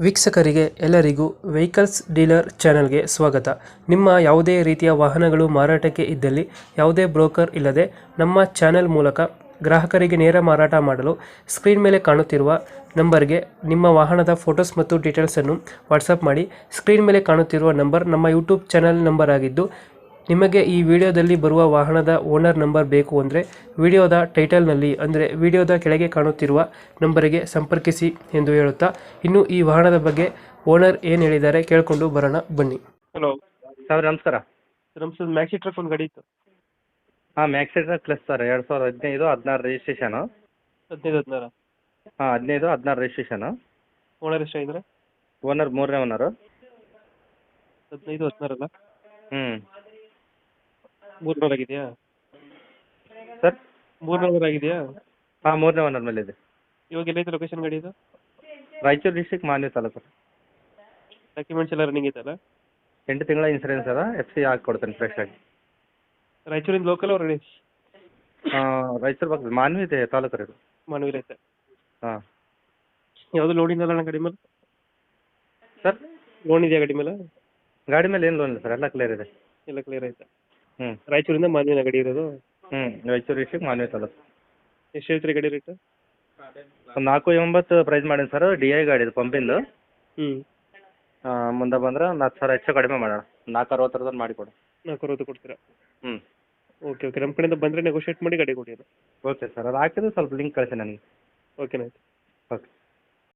ವೀಕ್ಷಕರಿಗೆ ಎಲ್ಲರಿಗೂ vehicles dealer ಚಾನೆಲ್ಗೆ ಸ್ವಾಗತ. ನಿಮ್ಮ ಯಾವುದೇ ರೀತಿಯ ವಾಹನಗಳು ಮಾರಾಟಕ್ಕೆ ಇದ್ದಲ್ಲಿ ಯಾವುದೇ ಬ್ರೋಕರ್ ಇಲ್ಲದೆ ನಮ್ಮ ಚಾನೆಲ್ ಮೂಲಕ ಗ್ರಾಹಕರಿಗೆ ನೇರ ಮಾರಾಟ ಮಾಡಲು ಸ್ಕ್ರೀನ್ ಮೇಲೆ ಕಾಣುತ್ತಿರುವ ನಂಬರ್ಗೆ ನಿಮ್ಮ ವಾಹನದ ಫೋಟೋಸ್ ಮತ್ತು ಡೀಟೇಲ್ಸನ್ನು ವಾಟ್ಸಪ್ ಮಾಡಿ. ಸ್ಕ್ರೀನ್ ಮೇಲೆ ಕಾಣುತ್ತಿರುವ ನಂಬರ್ ನಮ್ಮ ಯೂಟ್ಯೂಬ್ ಚಾನೆಲ್ ನಂಬರ್ ಆಗಿದ್ದು, ನಿಮಗೆ ಈ ವಿಡಿಯೋದಲ್ಲಿ ಬರುವ ವಾಹನದ ಓನರ್ ನಂಬರ್ ಬೇಕು ಅಂದರೆ ವಿಡಿಯೋದ ಟೈಟಲ್ನಲ್ಲಿ ಅಂದರೆ ವಿಡಿಯೋದ ಕೆಳಗೆ ಕಾಣುತ್ತಿರುವ ನಂಬರಿಗೆ ಸಂಪರ್ಕಿಸಿ ಎಂದು ಹೇಳುತ್ತಾ, ಇನ್ನು ಈ ವಾಹನದ ಬಗ್ಗೆ ಓನರ್ ಏನು ಹೇಳಿದ್ದಾರೆ ಕೇಳಿಕೊಂಡು ಬರೋಣ ಬನ್ನಿ. ಹಲೋ ಸರ್ ನಮಸ್ಕಾರ. ನಮ್ದು ಮ್ಯಾಕ್ಸಿ ಟ್ರಕ್ ಒಂದು ಗಾಡಿ ಇತ್ತು. ಹಾಂ ಮ್ಯಾಕ್ಸಿಟ್ರಾ ಪ್ಲಸ್ ಸರ್ 2015 16 ರಿಜಿಸ್ಟ್ರೇಷನು. 15-16 ಹಾಂ 15-16 ರಿಜಿಸ್ಟ್ರೇಷನು. ಓನರ್ ಎಷ್ಟಾಗಿದ್ದಾರೆ? ಓನರ್ ಮೂರನೇ ಓನರು. 15-16 ಅಲ್ಲ, ಹ್ಞೂ 3 ಆಗಿದೆಯಾ? ಸರ್ 3 ಆಗಿದೆಯಾ? ಹಾಂ ಮೂರನೇ ಓನರ್ ಮೇಲೆ ಇದೆ. ಇವಾಗ ಎಲ್ಲೈತೆ ಲೊಕೇಶನ್ ಗಾಡಿ ಇದು? ರಾಯಚೂರು ಡಿಸ್ಟಿಕ್ ಮಾನ್ವಿ ತಾಲೂಕು. ಡಾಕ್ಯುಮೆಂಟ್ಸ್ ಎಲ್ಲ ರನ್ನಿಂಗ್ ಐತಲ್ಲ? 8 ತಿಂಗಳ ಇನ್ಸೂರೆನ್ಸ್ ಅದ. FC ಹಾಕಿ ಕೊಡ್ತೇನೆ ಫ್ರೆಶ್ ಆಗಿ. ರಾಯಚೂರಿಂದ ಲೋಕಲ್ ಹೊರಗಡೆ? ರಾಯಚೂರು ಪಕ್ಕದ ಮಾನ್ವಿ ಇದೆ ತಾಲೂಕು ರೀ ಇದು. ಮನವಿಲ್ ಐತೆ. ಹಾಂ ಯಾವುದು ಲೋನ್ ಇಲ್ಲ ಗಾಡಿ ಮೇಲೆ? ಸರ್ ಲೋನ್ ಇದೆಯಾ ಗಾಡಿ ಮೇಲೆ? ಗಾಡಿ ಮೇಲೆ ಏನು ಲೋನ್ ಇಲ್ಲ ಸರ್, ಎಲ್ಲ ಕ್ಲಿಯರ್ ಇದೆ. ಎಲ್ಲ ಕ್ಲಿಯರ್ ಐತೆ. ಹ್ಞೂ ರಾಯಚೂರಿಂದ ಮಾನ್ವಿನ ಗಾಡಿ ಇರೋದು? ರಾಯಚೂರು ಡಿಸ್ಟಿಕ್ ಮಾನ್ವಿ ತಾಲೂಕು. ಎಷ್ಟು ಹೇಳ್ತೀರಿ ಗಾಡಿ ರೇಟ್? ಒಂದು 4,900 ಪ್ರೈಸ್ ಮಾಡೀನಿ ಸರ್. DI ಗಾಡಿ ಇದು ಪಂಪಿಂದು. ಹ್ಞೂ ಮುಂದೆ ಬಂದ್ರೆ ಒಂದು 10,000 ಹೆಚ್ಚು ಕಡಿಮೆ ಮಾಡೋಣ. 4,60 ಮಾಡಿ ಕೊಡು. 460 ಕೊಡ್ತೀರಾ? ಹ್ಞೂ ಓಕೆ ಓಕೆ, ನಮ್ಮ ಕಡೆಯಿಂದ ಬಂದರೆ ನೆಗೋಷಿಯೇಟ್ ಮಾಡಿ ಗಾಡಿ ಕೊಡಿ. ಓಕೆ ಸರ್, ಅದು ಹಾಕಿದ್ರೆ ಸ್ವಲ್ಪ ಲಿಂಕ್ ಕಳಿಸಿ ನನಗೆ. ಓಕೆನಾ? ಓಕೆ.